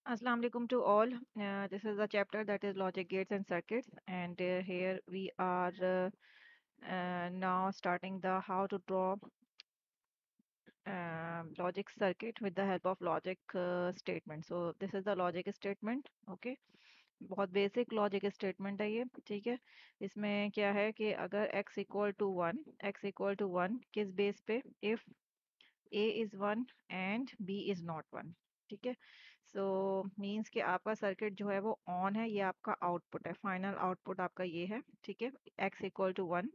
Assalamu alaikum to all. This is the chapter that is logic gates and circuits, and here we are now starting the how to draw logic circuit with the help of logic statement. So this is the logic statement. Okay, बहुत basic logic statement है ये, ठीक है। इसमें क्या है कि अगर x इक्वल टू वन किस बेस पे, if a is one and b is not one, ठीक है। सो मीन्स कि आपका सर्किट जो है वो ऑन है, ये आपका आउटपुट है, फाइनल आउटपुट आपका ये है, ठीक है, x इक्वल टू 1।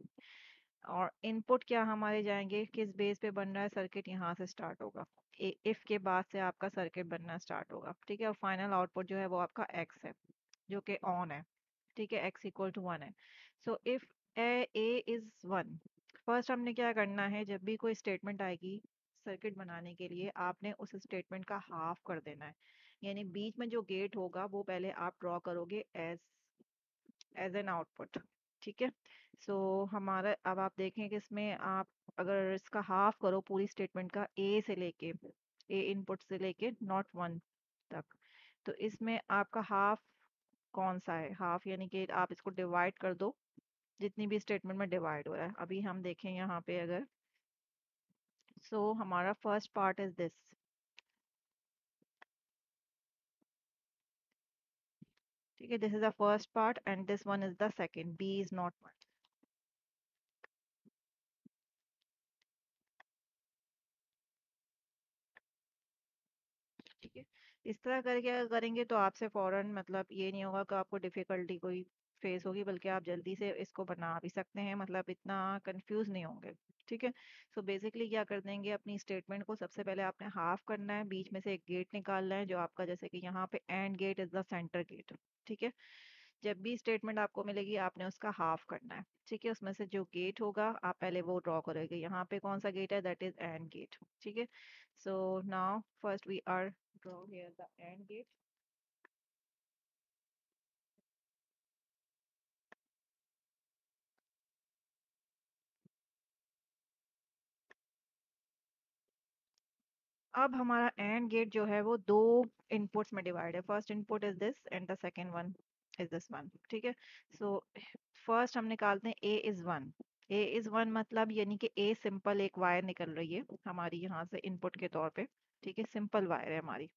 और इनपुट क्या हमारे जाएंगे, किस बेस पे बन रहा है सर्किट, यहाँ से स्टार्ट होगा, इफ के बाद से आपका सर्किट बनना स्टार्ट होगा, ठीक है। और फाइनल आउटपुट जो है वो आपका x है, जो कि ऑन है, ठीक है, x इक्वल टू 1 है। So if a is one, first हमने क्या करना है, जब भी कोई स्टेटमेंट आएगी सर्किट बनाने के लिए, आपने उस स्टेटमेंट का हाफ कर देना है। यानी बीच में जो गेट होगा वो पहले आप ड्रॉ करोगे एज एज एन आउटपुट, ठीक है। सो हमारा अब आप देखें कि इसमें आप अगर इसका हाफ करो पूरी स्टेटमेंट का, ए से लेके, ए इनपुट से लेके नॉट वन तक, तो इसमें आपका हाफ कौन सा है, हाफ यानी कि आप इसको डिवाइड कर दो जितनी भी स्टेटमेंट में डिवाइड हो रहा है। अभी हम देखें यहाँ पे अगर, सो हमारा फर्स्ट पार्ट इज दिस, ठीक है, this is the first part and this one is the second, b is not one, ठीक है। इस तरह करके अगर करेंगे तो आपसे फौरन मतलब ये नहीं होगा कि आपको डिफिकल्टी कोई फेस होगी, बल्कि आप जल्दी से इसको बना भी सकते हैं, मतलब इतना कंफ्यूज नहीं होंगे, ठीक है। सो बेसिकली क्या कर देंगे, अपनी स्टेटमेंट को सबसे पहले आपने हाफ करना है, बीच में से एक गेट निकालना है जो आपका, जैसे कि यहाँ पे AND gate is the centre gate, ठीक है। जब भी स्टेटमेंट आपको मिलेगी आपने उसका हाफ करना है, ठीक है। उसमें से जो गेट होगा आप पहले वो ड्रॉ करोगे, यहाँ पे कौन सा गेट है, दैट इज एंड गेट, ठीक है। So now first we are draw here the and gate. अब हमारा एंड गेट जो है वो दो इनपुट्स में डिवाइड है, first input is this and the second one is this one, ठीक है। सो फर्स्ट हम निकालते हैं A is one. A is one मतलब यानी कि ए सिंपल एक वायर निकल रही है हमारी यहाँ से इनपुट के तौर पे, ठीक है, सिंपल वायर है हमारी।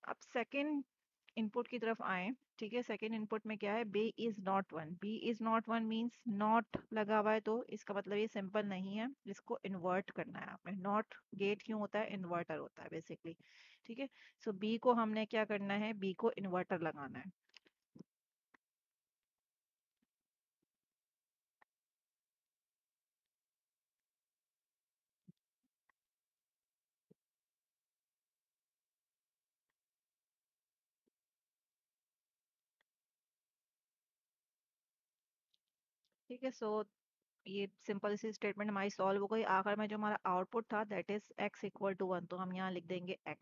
अब सेकंड इनपुट की तरफ आए, ठीक है। सेकंड इनपुट में क्या है, B is not one, B is not one means not लगा हुआ है, तो इसका मतलब ये सिंपल नहीं है, इसको इन्वर्ट करना है आपने। नॉट गेट क्यों होता है, इन्वर्टर होता है बेसिकली, ठीक है। सो बी को हमने क्या करना है, बी को इन्वर्टर लगाना है, ठीक है। सो ये सिंपल सी स्टेटमेंट हमारी सॉल्व हो गई। आखिर में जो हमारा आउटपुट था that is x equal to 1, तो हम यहाँ लिख देंगे x।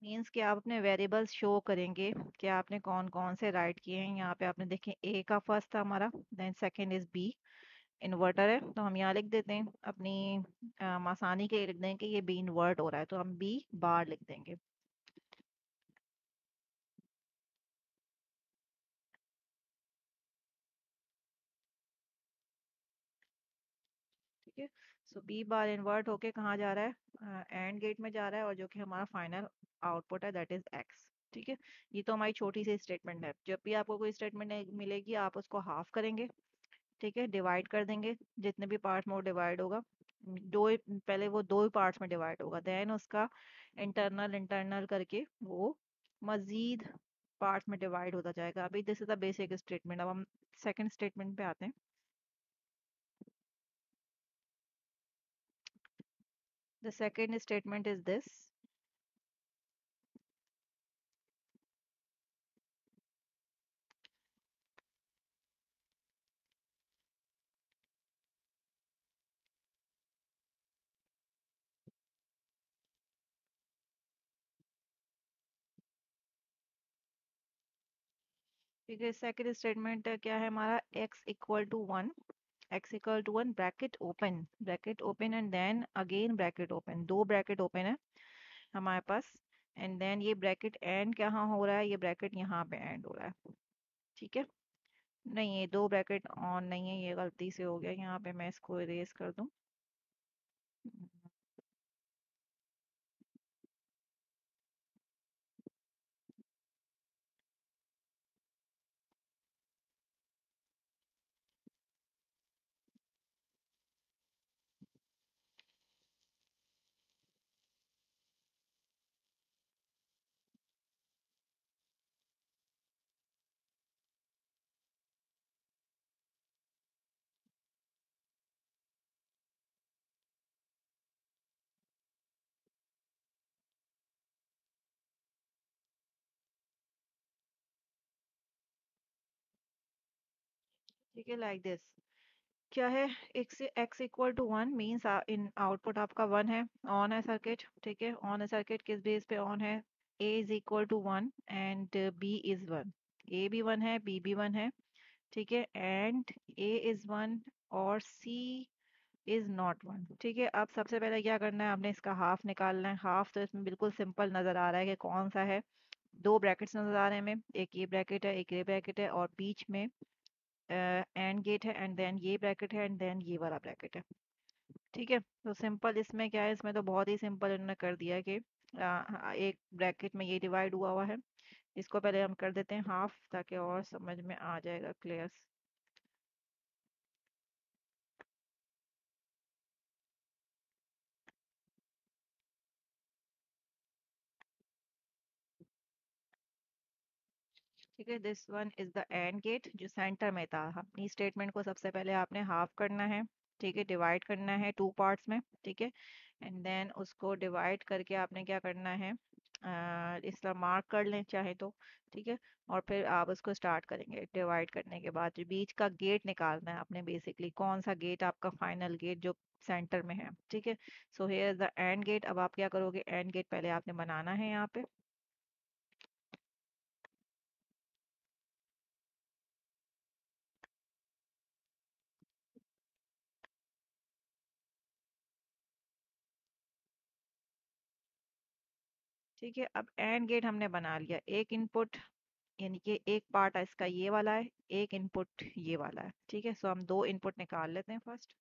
मीन्स कि आप अपने वेरिएबल्स शो करेंगे कि आपने कौन कौन से राइट किए हैं। यहाँ पे आपने देखें ए का फर्स्ट था हमारा, then second is B, inverter है तो हम यहाँ लिख देते हैं अपनी आसानी के लिए लिख देंगे कि ये बी इन्वर्ट हो रहा है, तो हम बी बार लिख देंगे, ठीक है। सो बी बार इन्वर्ट होके कहाँ जा रहा है, एंड गेट में जा रहा है, और जो कि हमारा फाइनल आउटपुट है दैट इज एक्स, ठीक है। ये तो हमारी छोटी सी स्टेटमेंट है। जब भी आपको कोई स्टेटमेंट मिलेगी आप उसको हाफ करेंगे, ठीक है, डिवाइड कर देंगे जितने भी पार्ट में वो डिवाइड होगा। पहले वो दो ही पार्ट्स में डिवाइड होगा, देन उसका इंटरनल इंटरनल करके वो मजीद पार्ट्स में डिवाइड होता जाएगा। अभी this is the basic statement. अब हम सेकंड स्टेटमेंट पे आते हैं। The second statement is this, ठीक है, सेकंड स्टेटमेंट क्या है हमारा, x=1, x=1 bracket open and then again bracket open, दो ब्रैकेट ओपन है हमारे पास, एंड देन ये ब्रैकेट एंड कहाँ हो रहा है, ये ब्रैकेट यहाँ पे एंड हो रहा है। ठीक है, नहीं ये दो ब्रैकेट ऑन नहीं है, ये गलती से हो गया, यहाँ पे मैं इसको इरेज कर दूँ। ठीक है, लाइक दिस क्या है, x=1 मीन्स इन आउटपुट आपका 1 है, ऑन है सर्किट। ठीक है, ऑन है सर्किट, किस बेस पे ऑन है, a=1 एंड b=1, a भी 1 है, b भी 1 है। ठीक है, एंड a=1 और c इज नॉट 1। ठीक है, अब सबसे पहले क्या करना है, आपने इसका हाफ निकालना है। हाफ तो इसमें बिल्कुल सिंपल नजर आ रहा है कि कौन सा है, दो ब्रैकेट्स नजर आ रहे हैं हमें, एक ये ब्रैकेट है, एक ये ब्रैकेट है, और बीच में एंड गेट है, एंड देन ये ब्रैकेट है, एंड देन ये वाला ब्रैकेट है। ठीक है, तो सिंपल इसमें क्या है, इसमें तो बहुत ही सिंपल इन्होंने कर दिया है कि एक ब्रैकेट में ये डिवाइड हुआ हुआ है, इसको पहले हम कर देते हैं हाफ, ताकि और समझ में आ जाएगा क्लियर। ठीक है, this one is the and gate जो सेंटर में था। अपनी स्टेटमेंट को सबसे पहले आपने हाफ करना है, ठीक है, डिवाइड करना है टू पार्ट्स में। ठीक है, एंड देन उसको डिवाइड करके आपने क्या करना है, इस तरह मार्क कर लें चाहे तो। ठीक है, और फिर आप उसको स्टार्ट करेंगे, डिवाइड करने के बाद जो बीच का गेट निकालना है आपने, बेसिकली कौन सा गेट आपका फाइनल गेट जो सेंटर में है। ठीक है, so here is the and gate. अब आप क्या करोगे, एंड गेट पहले आपने बनाना है यहाँ पे। ठीक है, अब एंड गेट हमने बना लिया, एक इनपुट यानी कि एक पार्ट इसका ये वाला है, एक इनपुट ये वाला है। ठीक है, सो हम दो इनपुट निकाल लेते हैं फर्स्ट।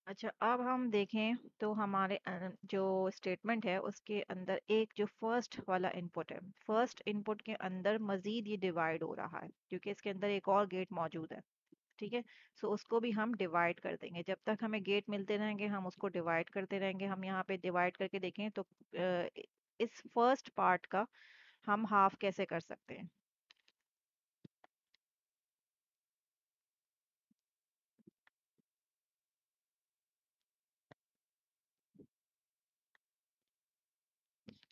अच्छा, अब हम देखें तो हमारे जो स्टेटमेंट है उसके अंदर एक जो फर्स्ट वाला इनपुट है, फर्स्ट इनपुट के अंदर मजीद ये डिवाइड हो रहा है, क्योंकि इसके अंदर एक और गेट मौजूद है। ठीक है, सो उसको भी हम डिवाइड कर देंगे, जब तक हमें गेट मिलते रहेंगे हम उसको डिवाइड करते रहेंगे। हम यहाँ पे डिवाइड करके देखें तो इस फर्स्ट पार्ट का हम हाफ कैसे कर सकते हैं।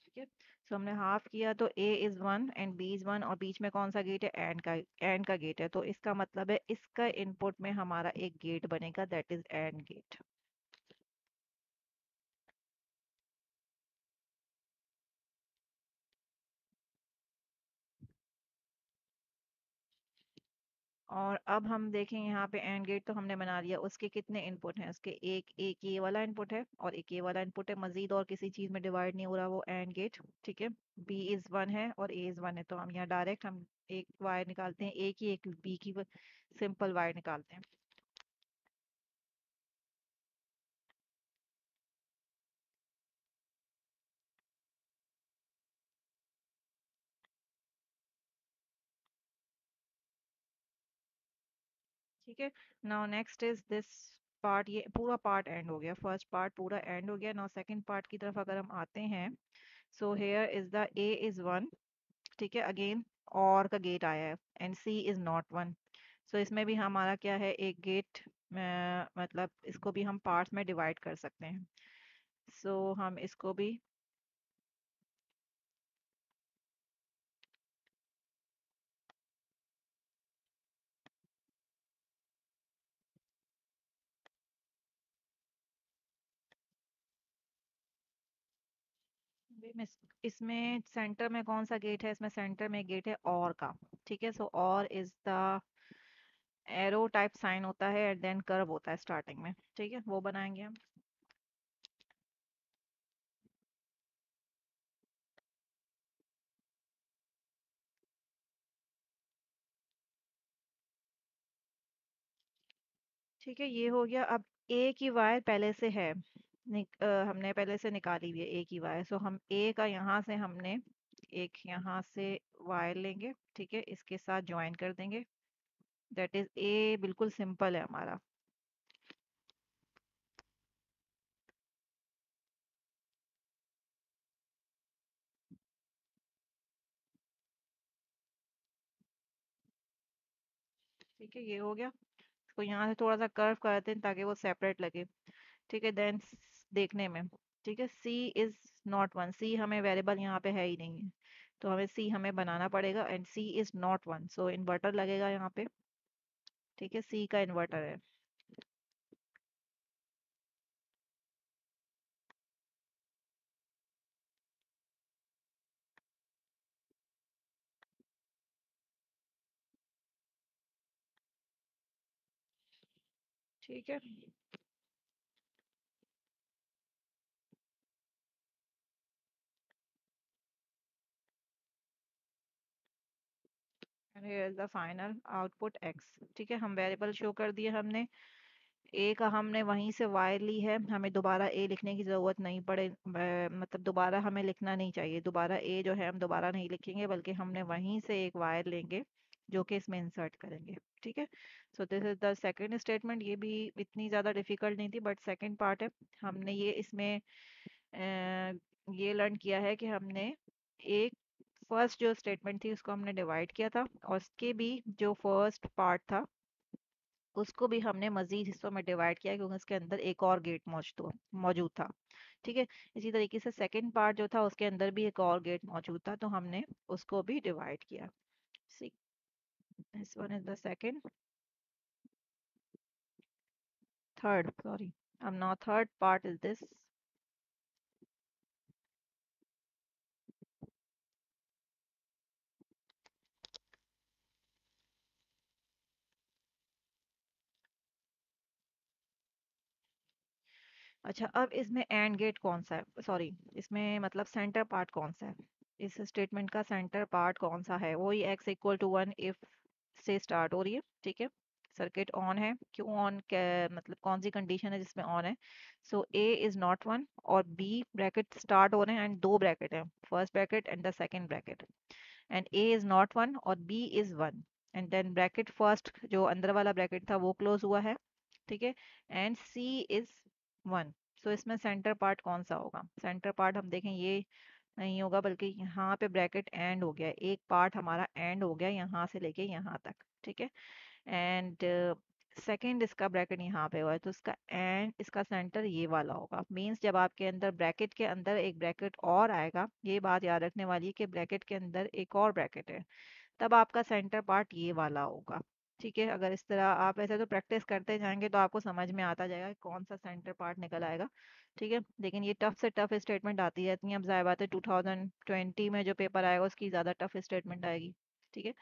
ठीक है, सो हमने हाफ किया तो a=1 एंड b=1, और बीच में कौन सा गेट है, एंड का गेट है, तो इसका मतलब है इसका इनपुट में हमारा एक गेट बनेगा, दैट इज एंड गेट। और अब हम देखें यहाँ पे एंड गेट तो हमने बना लिया, उसके कितने इनपुट हैं, उसके एक एक ये वाला इनपुट है और एक ये वाला इनपुट है, मजीद और किसी चीज में डिवाइड नहीं हो रहा वो एंड गेट। ठीक है, b=1 है और a=1 है, तो हम यहाँ डायरेक्ट हम एक वायर निकालते हैं, a की एक b की सिंपल वायर निकालते हैं। ठीक है, now next is this part, ये पूरा पार्ट एंड हो गया, फर्स्ट पार्ट पूरा एंड हो गया। नाउ सेकंड पार्ट की तरफ अगर हम आते हैं, so here is the a=1। ठीक है, अगेन और का गेट आया है, एंड c=1। सो इसमें भी हमारा क्या है, एक गेट, मतलब इसको भी हम पार्ट्स में डिवाइड कर सकते हैं। सो हम इसको भी, अभी इसमें सेंटर में कौन सा गेट है? इसमें सेंटर में गेट है और का। ठीक है, सो और is the arrow type sign होता है एंड देन कर्व होता है स्टार्टिंग में। ठीक है, वो बनाएंगे हम। ठीक है, ये हो गया। अब ए की वायर पहले से है, हमने पहले से निकाली हुई है ए की वायर। सो हम ए का यहाँ से हमने एक यहाँ से वायर लेंगे। ठीक है, इसके साथ ज्वाइन कर देंगे। दैट इज ए, बिल्कुल सिंपल है हमारा। ठीक है, ये हो गया। तो यहाँ से थोड़ा सा कर्व करते हैं ताकि वो सेपरेट लगे। ठीक है, देन देखने में। ठीक है, सी इज नॉट वन। सी हमें वेरिएबल यहाँ पे है ही नहीं है, तो हमें सी हमें बनाना पड़ेगा। And C is not one, so inverter लगेगा यहाँ पे। ठीक है, सी का इन्वर्टर है। ठीक है, and here is the final output x. ठीक है, हम वेरिएबल शो कर दिए हमने। ए का हमने वहीं से वायर ली है, हमें दोबारा ए लिखने की ज़रूरत नहीं पड़े, मतलब दोबारा हमें लिखना नहीं चाहिए। दोबारा ए जो है हम दोबारा नहीं लिखेंगे, बल्कि हमने वहीं से एक वायर लेंगे जो कि इसमें इंसर्ट करेंगे। ठीक है, so this is the second statement. ये भी इतनी ज़्यादा डिफिकल्ट नहीं थी, बट सेकंड पार्ट है। हमने ये इसमें ये लर्न किया है कि हमने एक फर्स्ट जो स्टेटमेंट थी उसको हमने डिवाइड किया था, और उसके भी जो फर्स्ट पार्ट था उसको भी हमने मजीद हिस्सों में डिवाइड किया, क्योंकि उसके अंदर एक और गेट मौजूद था। ठीक है, इसी तरीके से सेकंड पार्ट जो था उसके अंदर भी एक और गेट मौजूद था, तो हमने उसको भी डिवाइड किया। See, this one is the second, third, sorry, अब now third part is this. अच्छा, अब इसमें एंड गेट कौन सा है? सॉरी, इसमें मतलब सेंटर पार्ट कौन सा है? इस स्टेटमेंट का सेंटर पार्ट कौन सा है? वही x equal to one if से स्टार्ट हो रही है। ठीक है, सर्किट ऑन है। क्यों ऑन? मतलब कौन सी कंडीशन है जिसमें ऑन है? So A is not one और बी ब्रैकेट स्टार्ट हो रहे हैं, एंड दो ब्रैकेट है, first bracket and the second bracket. And A is not one और B is one, and then bracket first जो अंदर वाला ब्रैकेट था वो क्लोज हुआ है। ठीक है, एंड सी इज वन। सो इसमें सेंटर पार्ट कौन सा होगा? सेंटर पार्ट हम देखें, ये नहीं होगा, बल्कि यहाँ पे ब्रैकेट एंड हो गया, एक पार्ट हमारा एंड हो गया यहाँ से लेके यहाँ तक। ठीक है, एंड सेकेंड इसका ब्रैकेट यहाँ पे हुआ है, तो इसका एंड, इसका सेंटर ये वाला होगा। मीन्स जब आपके अंदर ब्रैकेट के अंदर एक ब्रैकेट और आएगा, ये बात याद रखने वाली है कि ब्रैकेट के अंदर एक और ब्रैकेट है, तब आपका सेंटर पार्ट ये वाला होगा। ठीक है, अगर इस तरह आप ऐसे तो प्रैक्टिस करते जाएंगे तो आपको समझ में आता जाएगा कि कौन सा सेंटर पार्ट निकल आएगा। ठीक है, लेकिन ये टफ से टफ स्टेटमेंट आती रहती हैं। अब जाहिर बात है 2020 में जो पेपर आएगा उसकी ज़्यादा टफ स्टेटमेंट आएगी। ठीक है,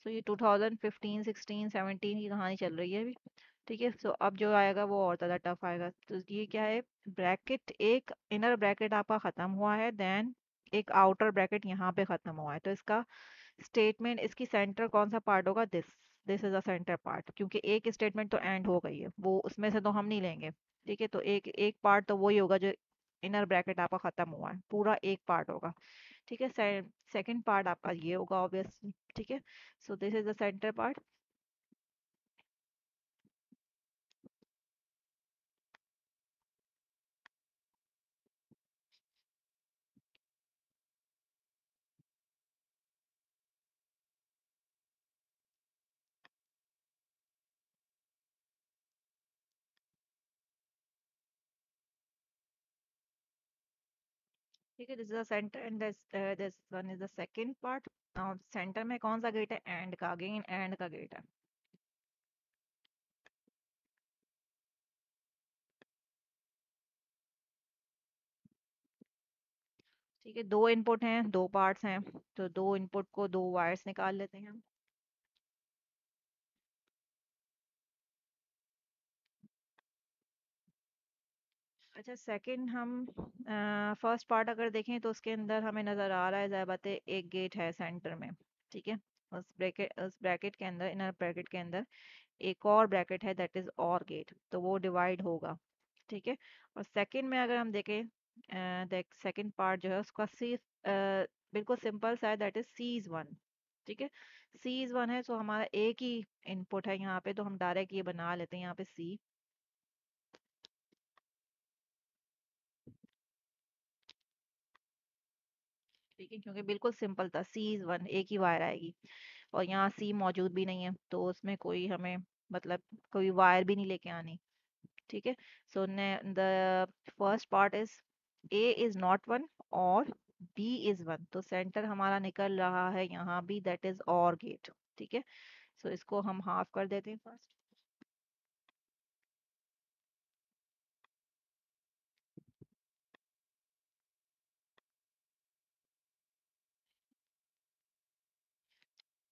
सो ये 2015, 16, 17 की कहानी चल रही है अभी। ठीक है, सो अब जो आएगा वो और ज़्यादा टफ आएगा। तो ये क्या है? ब्रैकेट, एक इनर ब्रैकेट आपका ख़त्म हुआ है, देन एक आउटर ब्रैकेट यहाँ पे ख़त्म हुआ है, तो इसका स्टेटमेंट, इसकी सेंटर कौन सा पार्ट होगा? This is a centre part, क्योंकि एक स्टेटमेंट तो एंड हो गई है, वो उसमें से तो हम नहीं लेंगे। ठीक है, तो एक एक पार्ट तो वही होगा जो इनर ब्रैकेट आपका खत्म हुआ है, पूरा एक पार्ट होगा। ठीक है, सेकंड पार्ट आपका ये होगा ऑब्वियसली। ठीक है, so this is the centre part. ठीक है, this is the centre and this one is the second part. Centre में कौन सा गेट है? एंड का, अगेन एंड का गेट है। ठीक है, दो इनपुट हैं, दो पार्ट्स हैं, तो दो इनपुट को दो वायर्स निकाल लेते हैं हम। अच्छा, सेकंड हम फर्स्ट पार्ट अगर देखें तो उसके अंदर हमें नज़र आ रहा है, ज़ाहिर बात है, एक गेट है सेंटर में। ठीक है, उस ब्रैकेट के अंदर, इनर ब्रैकेट के अंदर एक और ब्रैकेट है, दैट इज और गेट, तो वो डिवाइड होगा। ठीक है, और सेकंड में अगर हम देखें, देख सेकंड पार्ट जो है उसका सी बिल्कुल सिंपल सा है, that is C is one. ठीक है, सी इज वन है, तो हमारा एक ही इनपुट है यहाँ पे, तो हम डायरेक्ट ये बना लेते हैं यहाँ पे सी। ठीक है, क्योंकि बिल्कुल सिंपल था, सी इज वन, एक ही वायर आएगी, और यहाँ सी मौजूद भी नहीं है, तो उसमें कोई हमें मतलब कोई वायर भी नहीं लेके आनी। ठीक है, so the first part is A is not one और बी इज वन, तो सेंटर हमारा निकल रहा है यहाँ भी, दैट इज और गेट। ठीक है, सो इसको हम हाफ कर देते हैं फर्स्ट।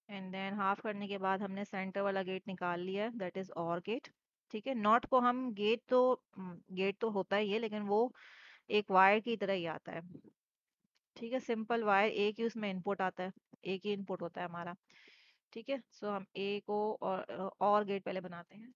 एंड देन हाफ करने के बाद हमने सेंटर वाला गेट निकाल लिया है, दैट इज और गेट। ठीक है, नॉट को हम गेट तो होता ही है, लेकिन वो एक वायर की तरह ही आता है। ठीक है, सिंपल वायर, एक ही उसमें इनपुट आता है, एक ही इनपुट होता है हमारा। ठीक है, सो हम ए को और गेट पहले बनाते हैं।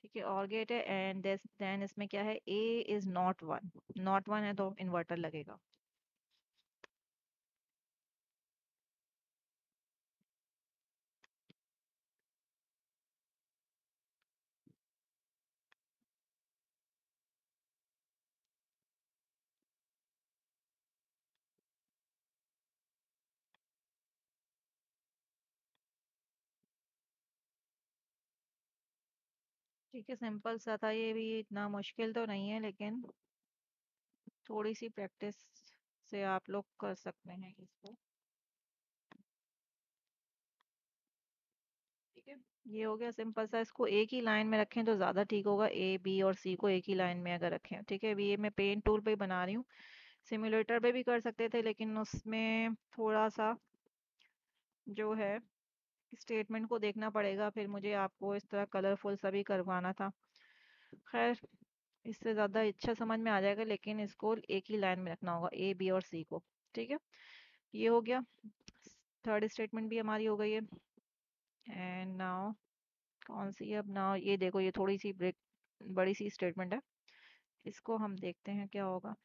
ठीक है, और गेट है, एंड देन इसमें क्या है, A is not one, not one है तो इन्वर्टर लगेगा। ठीक है, सिंपल सा था ये भी, इतना मुश्किल तो नहीं है, लेकिन थोड़ी सी प्रैक्टिस से आप लोग कर सकते हैं इसको। ठीक है, ये हो गया सिंपल सा, इसको एक ही लाइन में रखें तो ज़्यादा ठीक होगा, ए बी और सी को एक ही लाइन में अगर रखें। ठीक है, अभी ये मैं पेन टूल पे बना रही हूँ, सिमुलेटर पे भी कर सकते थे, लेकिन उसमें थोड़ा सा जो है स्टेटमेंट को देखना पड़ेगा, फिर मुझे आपको इस तरह कलरफुल सा भी करवाना था। खैर, इससे ज़्यादा अच्छा समझ में आ जाएगा, लेकिन इसको एक ही लाइन में रखना होगा, ए बी और सी को। ठीक है, ये हो गया, थर्ड स्टेटमेंट भी हमारी हो गई है। एंड नाउ कौन सी है, अब नाउ ये देखो, ये थोड़ी सी ब्रेक, बड़ी सी स्टेटमेंट है, इसको हम देखते हैं क्या होगा।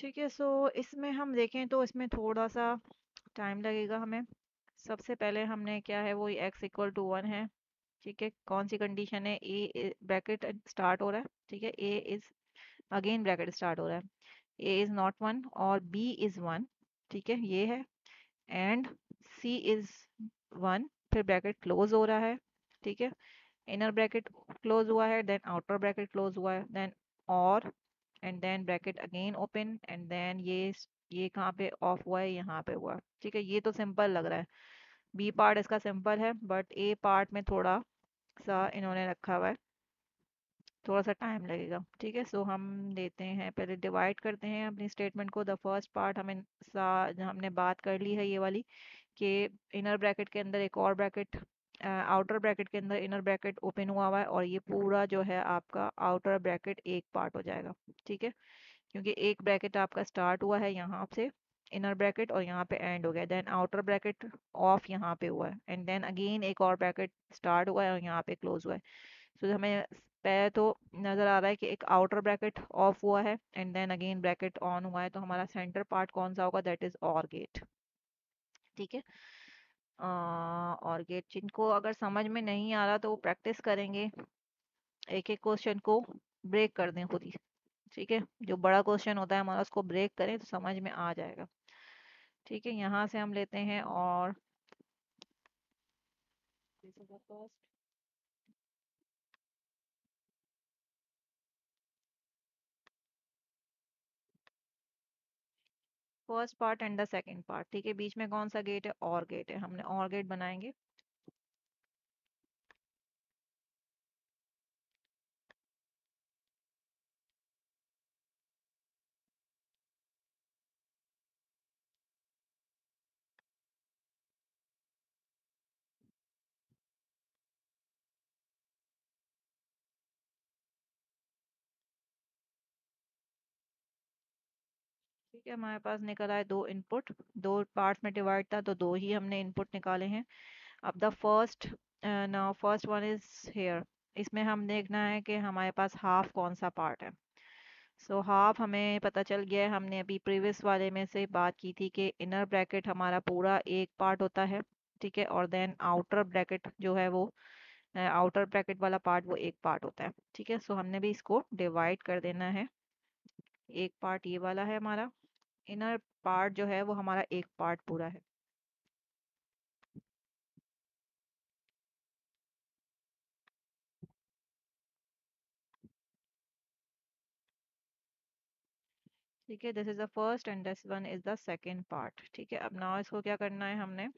ठीक है, सो इसमें हम देखें तो इसमें थोड़ा सा टाइम लगेगा हमें। सबसे पहले हमने क्या है, वो एक्स इक्वल टू वन है। ठीक है, कौन सी कंडीशन है, ए ब्रैकेट स्टार्ट हो रहा है। ठीक है, A is, again bracket start हो रहा है, ए इज नॉट वन और बी इज वन। ठीक है, ये है, एंड सी इज वन, फिर ब्रैकेट क्लोज हो रहा है। ठीक है, इनर ब्रैकेट क्लोज हुआ है, देन आउटर ब्रैकेट क्लोज हुआ है, देन और, and then bracket again open, and then ये कहाँ पे ऑफ हुआ है, यहाँ पे हुआ है। ठीक है, ये तो सिंपल लग रहा है, बी पार्ट इसका सिंपल है, बट ए पार्ट में थोड़ा सा इन्होंने रखा हुआ है, थोड़ा सा टाइम लगेगा। ठीक है, सो हम लेते हैं, पहले डिवाइड करते हैं अपनी स्टेटमेंट को। द फर्स्ट पार्ट हमें हमने बात कर ली है ये वाली, कि इनर ब्रैकेट के अंदर एक और ब्रैकेट, आउटर ब्रैकेट के अंदर इनर ब्रैकेट ओपन हुआ हुआ है, और ये पूरा जो है आपका आउटर ब्रैकेट एक पार्ट हो जाएगा। ठीक है, क्योंकि एक ब्रैकेट आपका स्टार्ट हुआ है यहाँ से, इनर ब्रैकेट, और यहाँ पे एंड हो गया, देन आउटर ब्रैकेट ऑफ यहाँ पे हुआ है, एंड देन अगेन एक और ब्रैकेट स्टार्ट हुआ है और यहाँ पे क्लोज हुआ है। सो हमें पहले तो नजर आ रहा है कि एक आउटर ब्रैकेट ऑफ हुआ है, and then again bracket on हुआ है, तो हमारा सेंटर पार्ट कौन सा होगा, दैट इज और गेट। ठीक है, और गेट, जिनको अगर समझ में नहीं आ रहा तो वो प्रैक्टिस करेंगे, एक एक क्वेश्चन को ब्रेक कर दें खुद ही। ठीक है, जो बड़ा क्वेश्चन होता है हमारा उसको ब्रेक करें तो समझ में आ जाएगा। ठीक है, यहाँ से हम लेते हैं और first part and the second part. ठीक है, बीच में कौन सा गेट है? और गेट है, हमने और गेट बनाएंगे। ठीक है, हमारे पास निकल आए दो इनपुट, दो पार्ट्स में डिवाइड था तो दो ही हमने इनपुट निकाले हैं। अब the first, now first one is here. इसमें हम देखना है कि हमारे पास हाफ कौन सा पार्ट है। सो हाफ हमें पता चल गया है, हमने अभी प्रीवियस वाले में से बात की थी कि इनर ब्रैकेट हमारा पूरा एक पार्ट होता है। ठीक है, और देन आउटर ब्रैकेट जो है वो, आउटर ब्रैकेट वाला पार्ट वो एक पार्ट होता है। ठीक है, सो हमने भी इसको डिवाइड कर देना है। एक पार्ट ये वाला है हमारा, इनर पार्ट जो है वो हमारा एक पार्ट पूरा है। ठीक है, this is the first and this one is the second part. ठीक है, अब नाउ इसको क्या करना है हमने,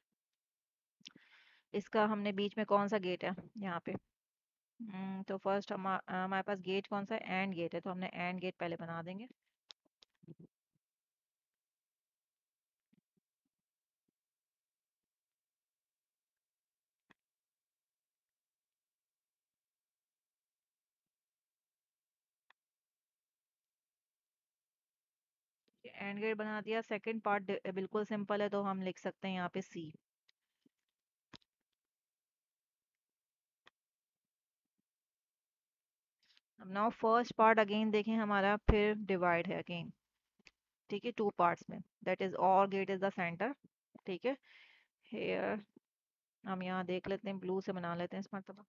इसका हमने बीच में कौन सा गेट है यहाँ पे, तो फर्स्ट हमारे पास गेट कौन सा है? एंड गेट है, तो हमने एंड गेट पहले बना देंगे। एंड गेट बना दिया। सेकंड पार्ट बिल्कुल सिंपल है, तो हम लिख सकते हैं यहाँ पे सी। अब नाउ फर्स्ट पार्ट अगेन देखें हमारा फिर डिवाइड है अगेन। ठीक है, टू पार्ट्स में, दैट इज और गेट इज द सेंटर। ठीक है, हेयर हम यहाँ देख लेते हैं, ब्लू से बना लेते हैं इस मरतबा।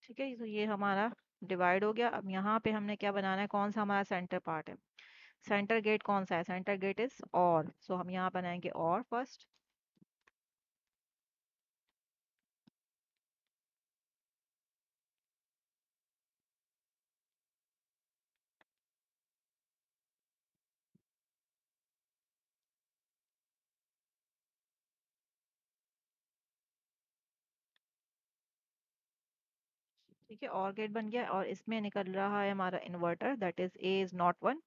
ठीक है, तो ये हमारा डिवाइड हो गया। अब यहाँ पे हमने क्या बनाना है, कौन सा हमारा सेंटर पार्ट है? सेंटर गेट कौन सा है? सेंटर गेट इज और, सो हम यहाँ बनाएंगे और फर्स्ट। ठीक है, और गेट बन गया और इसमें निकल रहा है हमारा inverter, that is A is not one.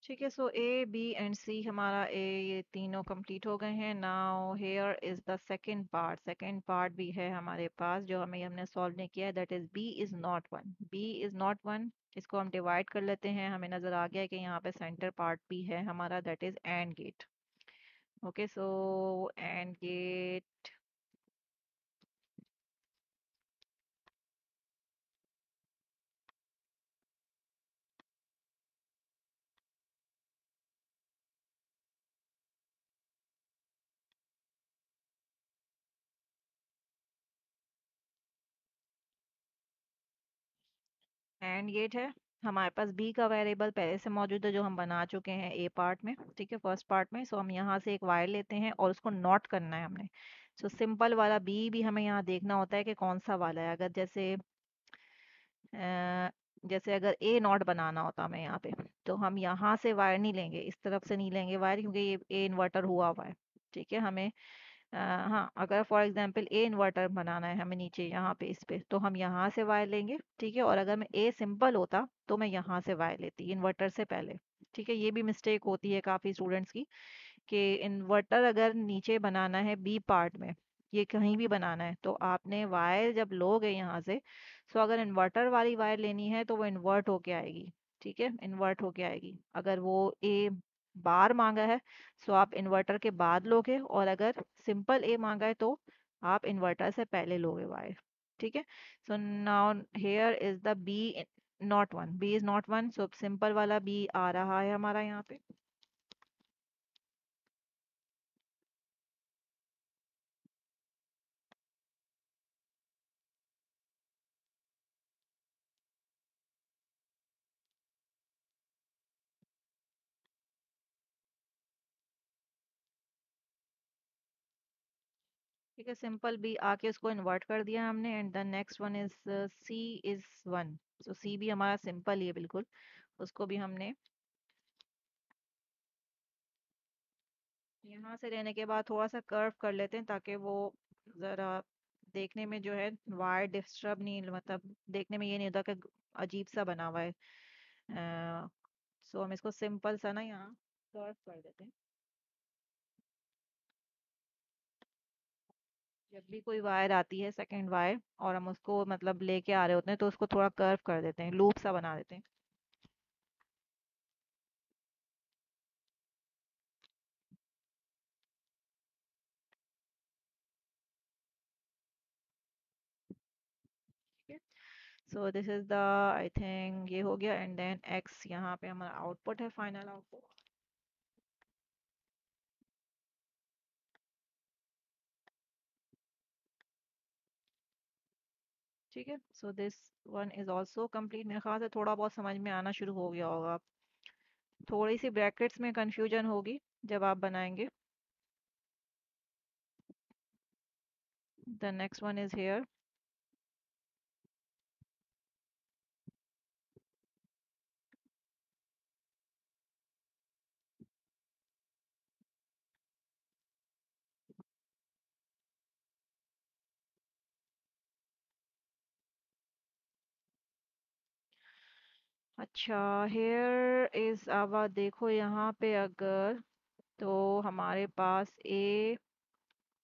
ठीक है, सो ए बी एंड सी हमारा ये तीनों कंप्लीट हो गए हैं। Now here is the second part. Second part भी है हमारे पास जो हमने सॉल्व नहीं किया है, that is B is not one. B is not one, इसको हम डिवाइड कर लेते हैं। हमें नजर आ गया है कि यहाँ पे सेंटर पार्ट भी है हमारा, that is and gate. Okay, so and gate, and gate है हमारे पास। बी का वेरिएबल पहले से मौजूद है जो हम बना चुके हैं ए पार्ट में। ठीक है, फर्स्ट पार्ट में। सो हम यहाँ से एक वायर लेते हैं और उसको नोट करना है हमने। सो सिंपल वाला बी भी हमें यहाँ देखना होता है कि कौन सा वाला है। अगर जैसे जैसे अगर ए नॉट बनाना होता हमें यहाँ पे, तो हम यहाँ से वायर नहीं लेंगे, इस तरफ से नहीं लेंगे वायर, क्योंकि ये ए इन्वर्टर हुआ हुआ है। ठीक है, हमें हाँ, अगर फॉर एग्जांपल ए इन्वर्टर बनाना है हमें नीचे यहाँ पे इस पे, तो हम यहाँ से वायर लेंगे। ठीक है, और अगर मैं ए सिंपल होता तो मैं यहाँ से वायर लेती इन्वर्टर से पहले। ठीक है, ये भी मिस्टेक होती है काफ़ी स्टूडेंट्स की। कि इन्वर्टर अगर नीचे बनाना है बी पार्ट में, ये कहीं भी बनाना है, तो आपने वायर जब लोगे यहाँ से, तो अगर इन्वर्टर वाली वायर लेनी है तो वो इन्वर्ट होके आएगी। ठीक है, इन्वर्ट होके आएगी। अगर वो ए बार मांगा है तो आप इन्वर्टर के बाद लोगे, और अगर सिंपल ए मांगा है तो आप इन्वर्टर से पहले लोगे वायर। ठीक है, so now here is the B not one, B is not one, so simple वाला बी आ रहा है हमारा यहाँ पे। ठीक है, सिंपल बी आके उसको इन्वर्ट कर दिया हमने, and the next one is C is one. So C भी हमारा सिंपल ही है बिल्कुल, उसको भी हमने यहाँ से लेने के बाद थोड़ा सा कर्व कर लेते हैं, ताकि वो ज़रा देखने में जो है वायर डिस्टर्ब नहीं, मतलब देखने में ये नहीं होता कि अजीब सा बना हुआ है। सो हम इसको सिंपल सा ना यहाँ कर्व कर देते हैं। जब भी कोई वायर आती है सेकंड वायर, और हम उसको मतलब लेके आ रहे होते हैं, तो उसको थोड़ा कर्व कर देते हैं, लूप सा बना देते हैं। ठीक है, so this is the, I think ये हो गया, एंड देन एक्स यहाँ पे हमारा आउटपुट है, फाइनल आउटपुट। ठीक है, so this one is also complete. मेरे ख्याल से थोड़ा बहुत समझ में आना शुरू हो गया होगा। थोड़ी सी ब्रैकेट्स में कंफ्यूजन होगी जब आप बनाएंगे। The next one is here. अच्छा, हेयर इज, अब देखो यहाँ पे अगर, तो हमारे पास ए,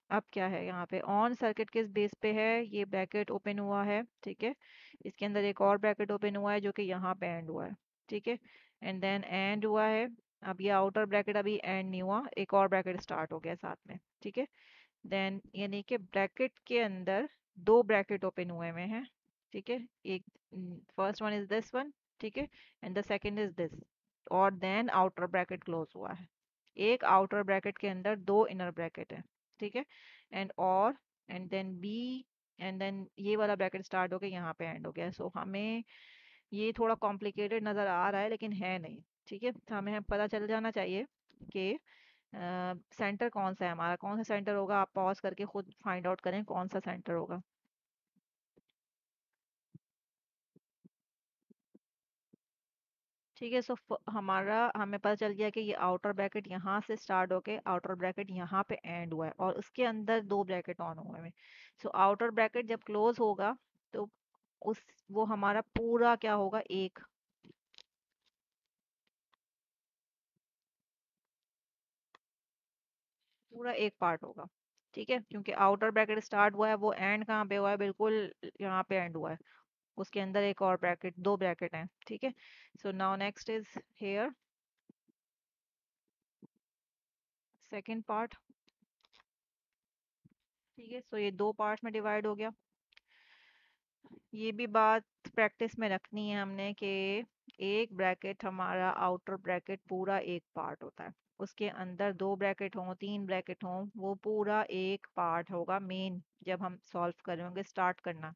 अब क्या है यहाँ पे, ऑन सर्किट किस बेस पे है, ये ब्रैकेट ओपन हुआ है। ठीक है, इसके अंदर एक और ब्रैकेट ओपन हुआ है जो कि यहाँ पे एंड हुआ है। ठीक है, एंड देन एंड हुआ है। अब ये आउटर ब्रैकेट अभी एंड नहीं हुआ, एक और ब्रैकेट स्टार्ट हो गया साथ में। ठीक है, देन यानी कि ब्रैकेट के अंदर दो ब्रैकेट ओपन हुए हुए हैं। ठीक है, एक, first one is this one. ठीक है, and the second is this, और देन आउटर ब्रैकेट क्लोज हुआ है। एक आउटर ब्रैकेट के अंदर दो इनर ब्रैकेट है। ठीक है, एंड और, and then B, and then ये वाला ब्रैकेट स्टार्ट होके यहाँ पे एंड हो गया। सो हमें ये थोड़ा कॉम्प्लिकेटेड नज़र आ रहा है, लेकिन है नहीं। ठीक है, तो हमें पता चल जाना चाहिए कि सेंटर कौन सा है हमारा, कौन सा सेंटर होगा। आप पॉज करके खुद फाइंड आउट करें कौन सा सेंटर होगा। ठीक है, सो हमारा, हमें पता चल गया कि ये आउटर ब्रैकेट यहाँ से स्टार्ट होके आउटर ब्रैकेट यहाँ पे एंड हुआ है, और उसके अंदर दो ब्रैकेट ऑन हुए हैं। सो आउटर ब्रैकेट जब क्लोज होगा, तो उस, वो हमारा पूरा क्या होगा, एक, पूरा एक पार्ट होगा। ठीक है, क्योंकि आउटर ब्रैकेट स्टार्ट हुआ है, वो एंड कहाँ पे हुआ है, बिल्कुल यहाँ पे एंड हुआ है। उसके अंदर एक और ब्रैकेट, दो ब्रैकेट हैं। ठीक है, so now next is here, second part. ठीक है, सो ये दो पार्ट्स में डिवाइड हो गया। ये भी बात प्रैक्टिस में रखनी है हमने कि एक ब्रैकेट हमारा, आउटर ब्रैकेट पूरा एक पार्ट होता है, उसके अंदर दो ब्रैकेट हों, तीन ब्रैकेट हों, वो पूरा एक पार्ट होगा मेन, जब हम सॉल्व करेंगे, स्टार्ट करना।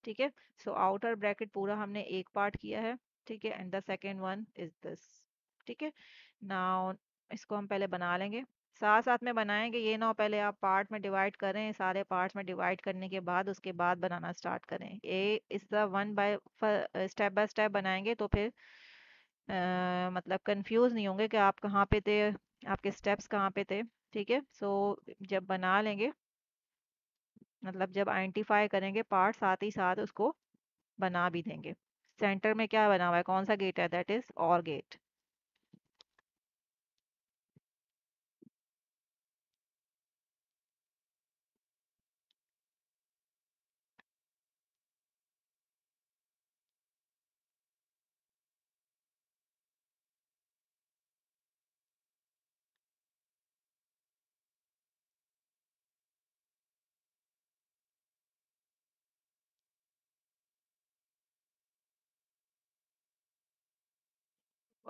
ठीक है, सो आउटर ब्रैकेट पूरा हमने एक पार्ट किया है। ठीक है, and the second one is this. ठीक है, नाउ इसको हम पहले बना लेंगे, साथ साथ में बनाएंगे, ये ना हो पहले आप पार्ट में डिवाइड करें, सारे पार्ट्स में डिवाइड करने के बाद उसके बाद बनाना स्टार्ट करें। ए इस the one by, step by step बनाएंगे तो फिर मतलब कंफ्यूज नहीं होंगे कि आप कहाँ पे थे, आपके स्टेप्स कहाँ पे थे। ठीक है, सो जब बना लेंगे, मतलब जब आइडेंटिफाई करेंगे पार्ट, साथ ही साथ उसको बना भी देंगे। सेंटर में क्या बना हुआ है, कौन सा गेट है, दैट इज और gate.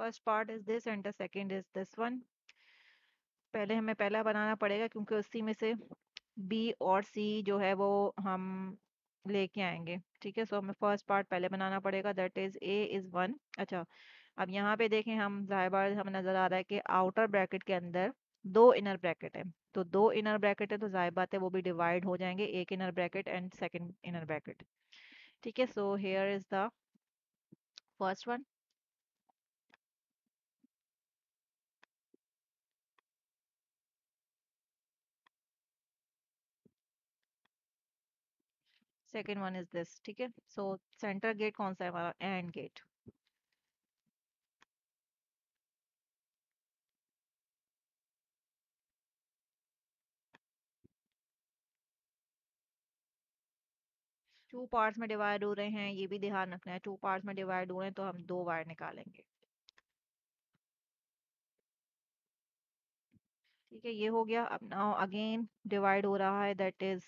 First part is this and the second is this one. पहले हमें पहला बनाना पड़ेगा क्योंकि उसी में से बी और सी जो है वो हम लेके आएंगे। ठीक है, सो हमें फर्स्ट पार्ट पहले बनाना पड़ेगा, that is A is one. अच्छा, अब यहाँ पे देखें हम, जाहिर बात हमें नजर आ रहा है कि आउटर ब्रैकेट के अंदर दो इनर ब्रैकेट है। तो दो इनर ब्रैकेट है तो जाहिर बात है वो भी डिवाइड हो जाएंगे, एक inner bracket and second inner bracket. ठीक है, so hair is the first one. Second one is this. ठीक है, सो सेंटर गेट कौन सा है हमारा, एंड गेट। टू पार्ट्स में डिवाइड हो रहे हैं, ये भी ध्यान रखना है, टू पार्ट्स में डिवाइड हो रहे हैं तो हम दो वायर निकालेंगे। ठीक है, ये हो गया। अब नाउ अगेन डिवाइड हो रहा है, that is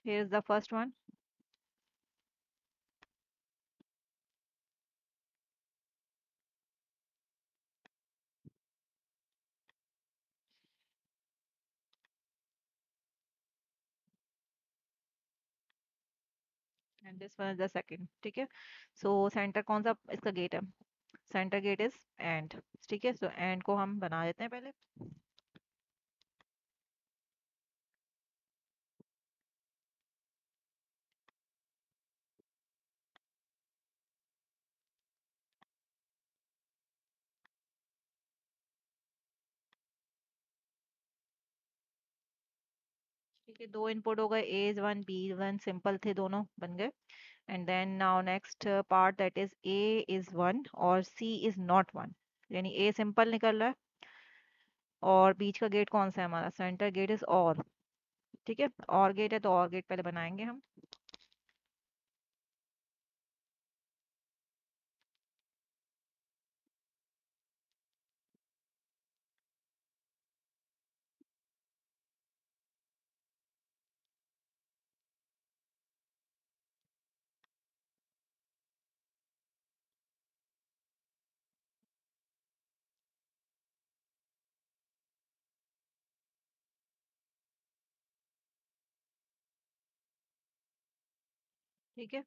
here is the first one and this one is the second. ठीक है, सो सेंटर कौन सा इसका गेट है, सेंटर गेट इज एंड। ठीक है, सो एंड को हम बना देते हैं पहले। ठीक है, दो इनपुट हो गए, A is one B one, simple थे दोनों, बन गए। And then now next part, that is A is one और सी इज नॉट वन, यानी ए सिंपल निकल रहा है और बीच का गेट कौन सा है हमारा, सेंटर गेट इज और। ठीक है, और गेट है तो और गेट पहले बनाएंगे हम। ठीक है,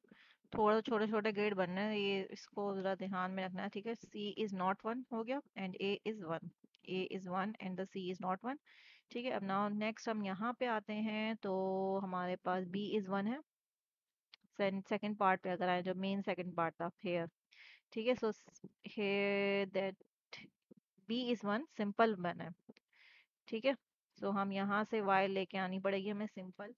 थोड़ा छोटे छोटे गेट बनने हैं, ये इसको जरा ध्यान में रखना है। ठीक है, सी इज नॉट वन हो गया and A is one, A is one and the C is not one. ठीक है, अब नाउ नेक्स्ट हम यहाँ पे आते हैं तो हमारे पास बी इज वन है। सेकंड पार्ट पे अगर आए, जो मेन सेकंड पार्ट था हेयर। ठीक है, so here that B is one simple बना है। ठीक है, सो हम यहाँ से वायर लेके आनी पड़ेगी हमें सिंपल।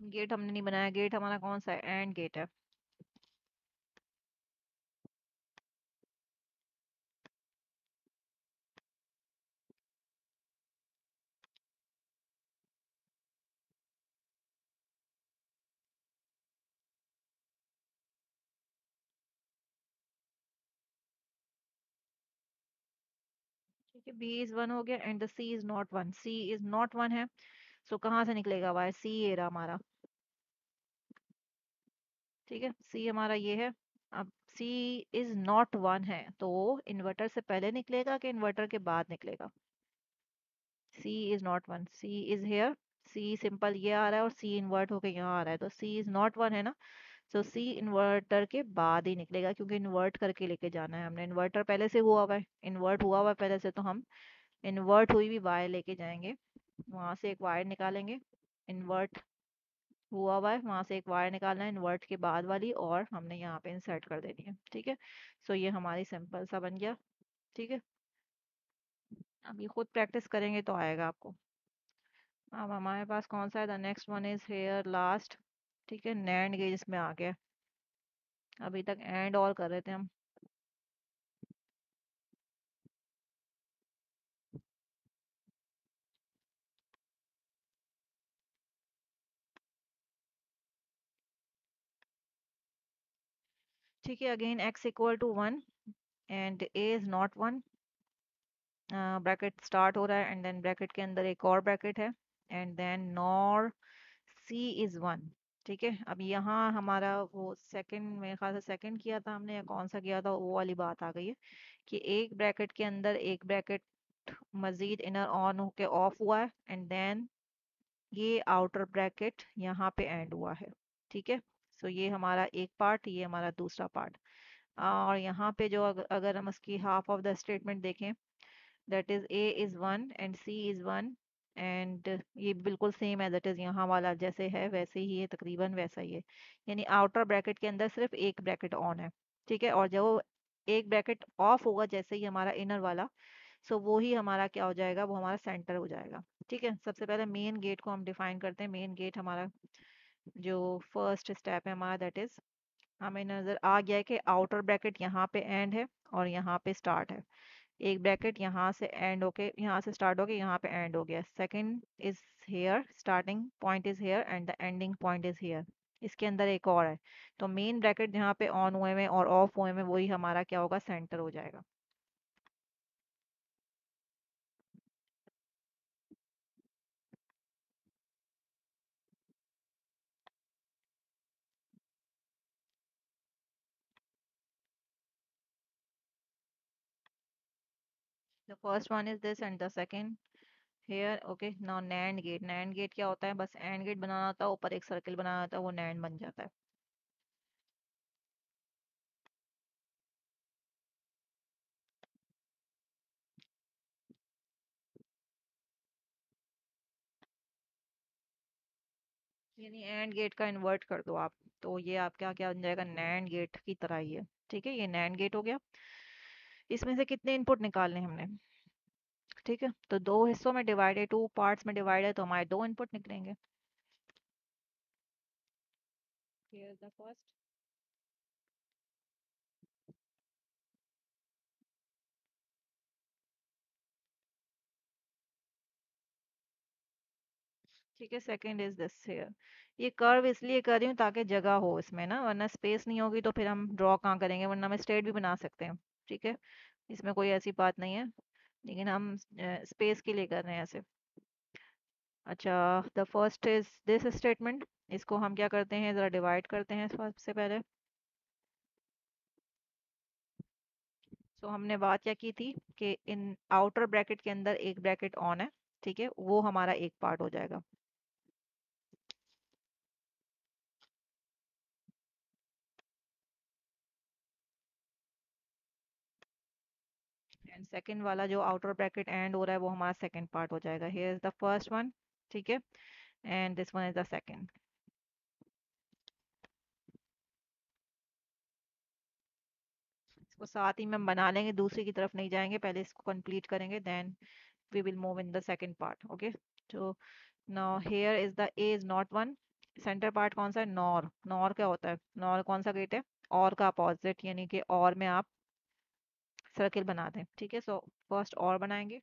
गेट हमने नहीं बनाया, गेट हमारा कौन सा है, एंड गेट है। ठीक है, बी इज वन हो गया and the C is not one, C is not one है। सो कहाँ से निकलेगा वायर, सी ये रहा हमारा। ठीक है, सी हमारा ये है। अब सी इज नॉट वन है तो इन्वर्टर से पहले निकलेगा कि इन्वर्टर के बाद निकलेगा, C is not one, C is here. C simple ये आ रहा है और सी इन्वर्ट होके यहाँ आ रहा है, तो सी इज नॉट वन है ना। सो सी इन्वर्टर के बाद ही निकलेगा क्योंकि इन्वर्ट करके लेके जाना है हमने, इन्वर्टर पहले से हुआ हुआ है, इन्वर्ट हुआ हुआ है पहले से, तो हम इन्वर्ट हुई भी वायर लेके जाएंगे, वहां से एक वायर निकालेंगे। इन्वर्ट हुआ हुआ है, वहां से एक वायर निकालना है इन्वर्ट के बाद वाली, और हमने यहाँ पे इंसर्ट कर देनी है। ठीक है, सो ये हमारी सिंपल सा बन गया। ठीक है, अब ये खुद प्रैक्टिस करेंगे तो आएगा आपको। अब हमारे पास कौन सा है, the next one is here last. ठीक है, नैंड गेज इसमें आ गया, अभी तक एंड और कर रहे थे हम। ठीक है, again x equal to one and a is not one, bracket start हो रहा है एंड देन ब्रैकेट के अंदर एक और ब्रैकेट है and then nor C is one. ठीक है, अब यहाँ हमारा वो सेकंड, मेरे ख्याल से सेकंड किया था हमने या कौन सा किया था, वो वाली बात आ गई है कि एक ब्रैकेट के अंदर एक ब्रैकेट मजीद इनर ऑन होके ऑफ हुआ है एंड देन ये आउटर ब्रैकेट यहाँ पे एंड हुआ है। ठीक है, सो ये हमारा एक पार्ट, ये हमारा दूसरा पार्ट। और यहाँ पे जो अगर हम इसकी हाफ ऑफ द स्टेटमेंट देखें, that is A is one and C is one and ये बिल्कुल सेम एज इट इज यहाँ वाला जैसे है वैसे ही है, तकरीबन वैसा ही है। यानी आउटर ब्रैकेट के अंदर सिर्फ एक ब्रैकेट ऑन है। ठीक है, और जब वो एक ब्रैकेट ऑफ होगा जैसे ही हमारा इनर वाला, सो वो ही हमारा क्या हो जाएगा, वो हमारा सेंटर हो जाएगा। ठीक है, सबसे पहले मेन गेट को हम डिफाइन करते हैं। मेन गेट हमारा जो फर्स्ट स्टेप है हमारा, दैट इज हमें नजर आ गया है कि आउटर ब्रैकेट यहाँ पे एंड है और यहाँ पे स्टार्ट है। एक ब्रैकेट यहाँ से एंड होके, यहाँ से स्टार्ट होके यहाँ पे एंड हो गया। Second is here, starting point is here and the ending point is here. इसके अंदर एक और है, तो मेन ब्रैकेट जहाँ पे ऑन हुए में और ऑफ हुए में वही हमारा क्या होगा, सेंटर हो जाएगा। The first one is this and the second here. Okay, now NAND gate. NAND gate क्या होता है, बस एंड गेट बनाना होता है, ऊपर एक सर्किल बनाना होता है, वो नैंड बन जाता है। यानी एंड गेट का इन्वर्ट कर दो आप, तो ये आपका क्या बन जाएगा, नैंड गेट की तरह ही है। ठीक है, ये नैंड गेट हो गया। इसमें से कितने इनपुट निकालने हमने, ठीक है, तो दो हिस्सों में डिवाइड है, टू पार्ट्स में डिवाइड है, तो हमारे दो इनपुट निकलेंगे। Here is the first। ठीक है, सेकंड इज दिस हेयर। ये कर्व इसलिए कर रही हूँ ताकि जगह हो इसमें ना, वरना स्पेस नहीं होगी तो फिर हम ड्रॉ कहाँ करेंगे, वरना हम स्ट्रेट भी बना सकते हैं। ठीक है, इसमें कोई ऐसी बात नहीं है, लेकिन हम स्पेस के लिए कर रहे हैं ऐसे। अच्छा, the first is this statement. इसको हम क्या करते हैं, ज़रा डिवाइड करते हैं सबसे पहले। सो हमने बात क्या की थी कि इन आउटर ब्रैकेट के अंदर एक ब्रैकेट ऑन है। ठीक है, वो हमारा एक पार्ट हो जाएगा। एंड सेकंड वाला जो आउटर ब्रैकेट एंड हो रहा है वो हमारा सेकंड पार्ट हो जाएगा। Here is the first one. ठीक है, and this one is the second. इसको साथ ही में हम बना लेंगे, दूसरी की तरफ नहीं जाएंगे, पहले इसको कंप्लीट करेंगे, then we will move in the second part. Okay, तो now here is the A is not one. Centre part कौन सा है, नॉर। नॉर क्या होता है, नॉर कौन सा गेट है, और का अपोजिट, यानी कि और में आप सर्किल बना दें। ठीक है, सो फर्स्ट और बनाएंगे।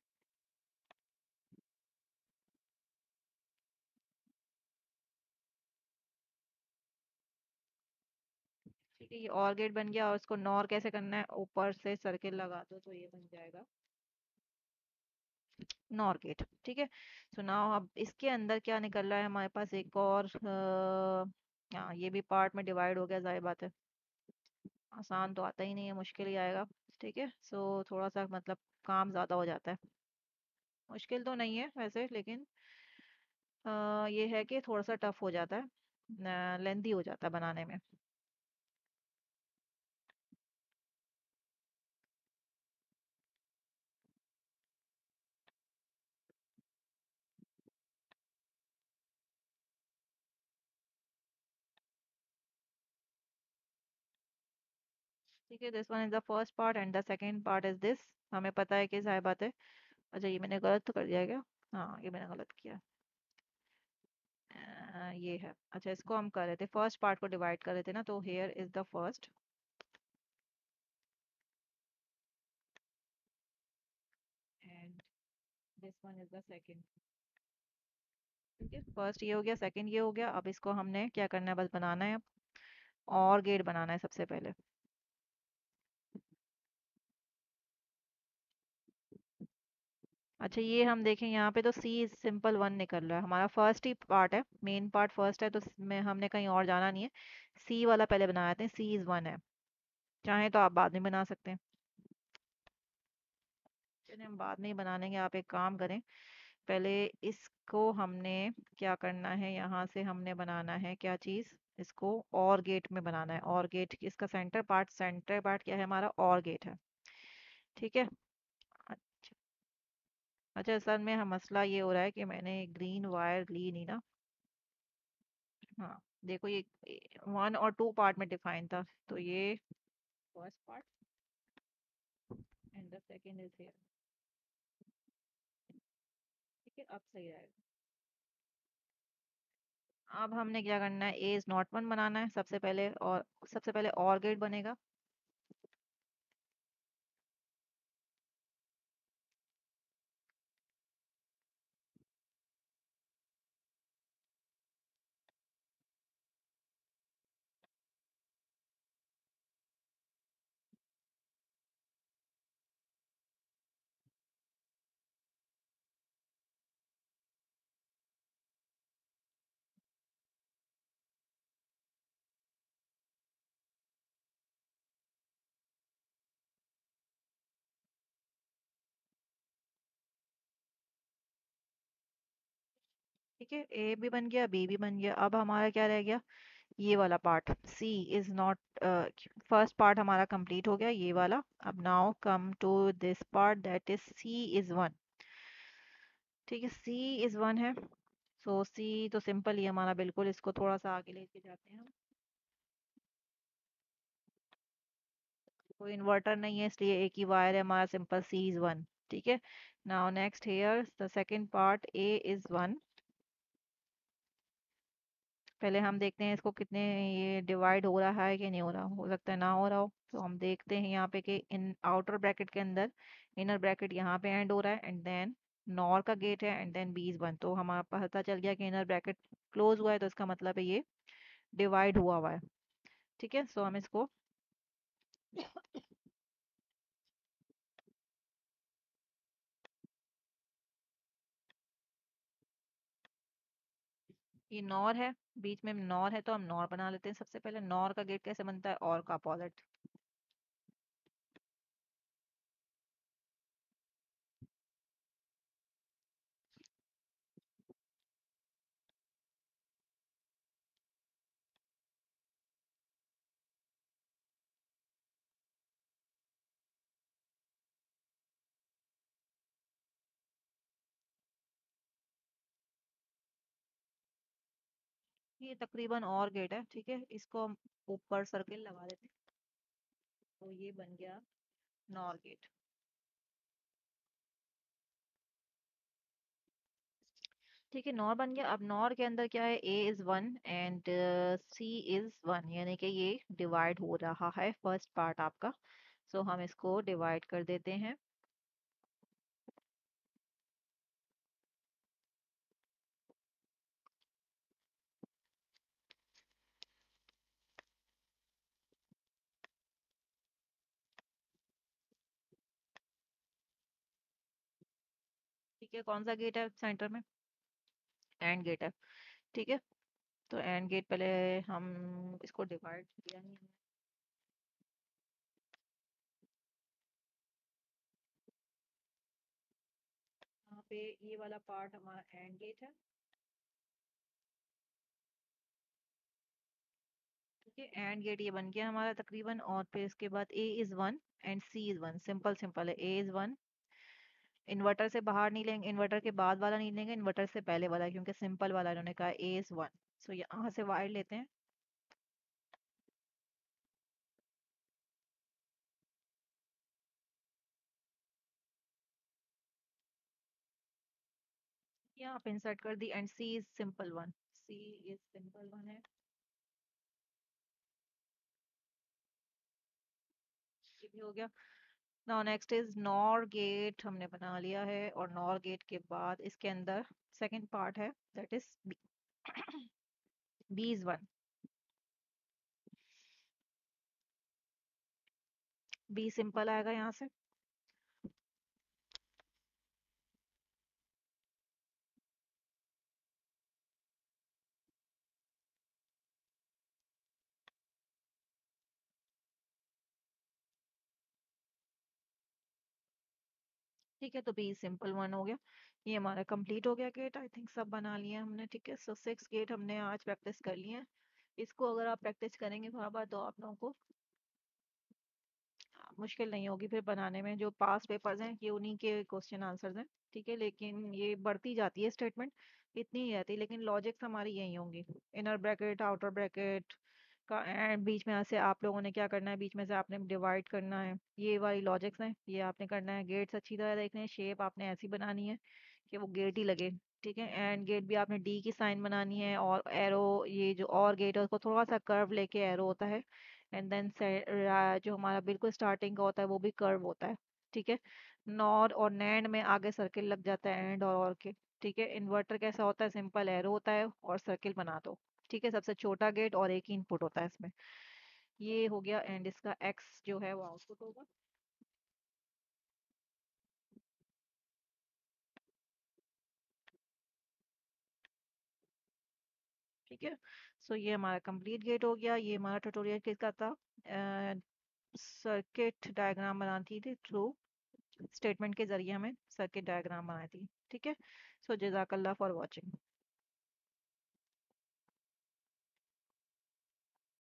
ठीक है, ये और गेट बन गया, और इसको नॉर कैसे करना है, ऊपर से सर्किल लगा दो तो ये बन जाएगा नॉर गेट। ठीक है, सो नाउ अब इसके अंदर क्या निकल रहा है हमारे पास, एक और हाँ, ये भी पार्ट में डिवाइड हो गया, जाहिर बात है। आसान तो आता ही नहीं है, मुश्किल ही आएगा। ठीक है, सो थोड़ा सा मतलब काम ज़्यादा हो जाता है। मुश्किल तो नहीं है वैसे, लेकिन ये है कि थोड़ा सा टफ हो जाता है, लेंदी हो जाता है बनाने में। ठीक है, this one is the first part and the second part is this. हमें पता है कि सारी बात है। अच्छा, ये मैंने गलत तो कर दिया क्या, हाँ ये मैंने गलत किया। ये है, अच्छा इसको हम कर रहे थे, फर्स्ट पार्ट को डिवाइड कर रहे थे ना, तो hair is the first and this one is the second. ठीक है, फर्स्ट ये हो गया, सेकंड ये हो गया। अब इसको हमने क्या करना है, बस बनाना है अब, और गेट बनाना है सबसे पहले। अच्छा, ये हम देखें यहाँ पे तो सी इज सिंपल वन निकल रहा है, हमारा फर्स्ट ही पार्ट है, मेन पार्ट फर्स्ट है, तो में हमने कहीं और जाना नहीं है। सी वाला पहले बनाया थे, सी इज वन है। चाहे तो आप बाद में बना सकते हैं। चलिए हम बाद में ही बना लेंगे, आप एक काम करें, पहले इसको हमने क्या करना है, यहाँ से हमने बनाना है क्या चीज़, इसको और गेट में बनाना है। और गेट इसका सेंटर पार्ट क्या है हमारा, और गेट है। ठीक है। अच्छा। अच्छा, सर में हम मसला ये हो रहा है कि मैंने ग्रीन वायर ली नहीं ना। हाँ, देखो ये वन और टू पार्ट में डिफाइन था, तो ये first part and the second is here. ठीक है, अब सही रहेगा। अब हमने क्या करना है, ए इज नॉट वन बनाना है सबसे पहले और गेट बनेगा। ठीक है, ए भी बन गया, बी भी बन गया। अब हमारा क्या रह गया, ये वाला part, C is not, first part हमारा कंप्लीट हो गया ये वाला। अब now come to this part that is C is one. ठीक है, सी इज वन है। सो सी तो सिंपल ही है हमारा, बिल्कुल इसको थोड़ा सा आगे लेके जाते हैं हम। कोई इन्वर्टर नहीं है, इसलिए एक ही वायर है हमारा, सिंपल सी इज वन। ठीक है। Now next here the second part, A is one. पहले हम देखते हैं इसको कितने, ये डिवाइड हो रहा है कि नहीं हो रहा, हो सकता है ना हो रहा हो, तो हम देखते हैं यहाँ पे कि इन आउटर ब्रैकेट के अंदर, इनर ब्रैकेट यहाँ पे एंड हो रहा है, एंड देन नॉर का गेट है, and then B is one. तो हमारा पता चल गया कि इनर ब्रैकेट क्लोज हुआ है, तो इसका मतलब है ये डिवाइड हुआ हुआ है। ठीक है, सो हम इसको, ये नॉर है, बीच में नॉर है, तो हम नॉर बना लेते हैं। सबसे पहले नॉर का गेट कैसे बनता है, और का अपोजिट। ये तकरीबन और गेट है। ठीक है, इसको हम ऊपर सर्किल लगा देते हैं, तो ये बन गया नॉर गेट। ठीक है, नॉर बन गया। अब नॉर के अंदर क्या है, A is one and C is one, यानी कि ये डिवाइड हो रहा है फर्स्ट पार्ट आपका। सो हम इसको डिवाइड कर देते हैं। ठीक है, कौन सा गेट है सेंटर में, एंड गेट है। ठीक है, तो एंड गेट पहले हम इसको डिवाइड किया नहीं है। यहाँ पे ये वाला पार्ट हमारा एंड गेट है। ठीक है, एंड गेट ये बन गया हमारा तकरीबन, और फिर इसके बाद A is one and C is one, simple simple है, ए इज वन। इन्वर्टर से बाहर नहीं लेंगे, इन्वर्टर के बाद वाला नहीं लेंगे, इन्वर्टर से पहले वाला, क्योंकि सिंपल वाला इन्होंने कहा ए इज वन। सो यहाँ से वायर लेते हैं। यहाँ पे इंसर्ट कर दी, and C is simple one, C is simple one है। ये भी हो गया। Now next is NOR gate, हमने बना लिया है, और नॉर गेट के बाद इसके अंदर सेकंड पार्ट है that is B, B is one. B simple आएगा यहाँ से। ठीक है, तो बी सिंपल वन हो गया। ये हमारा कंप्लीट हो गया गेट, आई थिंक सब बना लिए हमने। ठीक है, सो 6 गेट हमने आज प्रैक्टिस कर लिए हैं। इसको अगर आप प्रैक्टिस करेंगे थोड़ा बहुत तो आप लोगों को मुश्किल नहीं होगी फिर बनाने में। जो पास पेपर्स हैं ये उन्हीं के क्वेश्चन आंसर्स हैं। ठीक है, लेकिन ये बढ़ती जाती है स्टेटमेंट, इतनी ही रहती है, लेकिन लॉजिक्स हमारी यही होंगी। इनर ब्रैकेट, आउटर ब्रैकेट का एंड, बीच में से आप लोगों ने क्या करना है, बीच में से आपने डिवाइड करना है। ये वाली लॉजिक्स हैं, ये आपने करना है। गेट्स अच्छी तरह देखने हैं, शेप आपने ऐसी बनानी है कि वो गेट ही लगे। ठीक है, एंड गेट भी आपने डी की साइन बनानी है, और एरो, ये जो और गेट है उसको थोड़ा सा कर्व लेके एरो होता है। एंड देन जो हमारा बिल्कुल स्टार्टिंग का होता है वो भी कर्व होता है। ठीक है, नॉर और नैंड में आगे सर्किल लग जाता है एंड और के। ठीक है, इन्वर्टर कैसा होता है, सिंपल एरो होता है और सर्किल बना दो। ठीक है, सबसे छोटा गेट और एक ही इनपुट होता है इसमें। ये हो गया, एंड इसका एक्स जो है वो आउटपुट होगा। ठीक है, सो ये हमारा कंप्लीट गेट हो गया। ये हमारा ट्यूटोरियल किसका था, सर्किट डायग्राम बनाती थी थ्रू स्टेटमेंट के जरिए हमें सर्किट डायग्राम बनाई थी। ठीक है, सो जजाकल्ला फॉर वॉचिंग।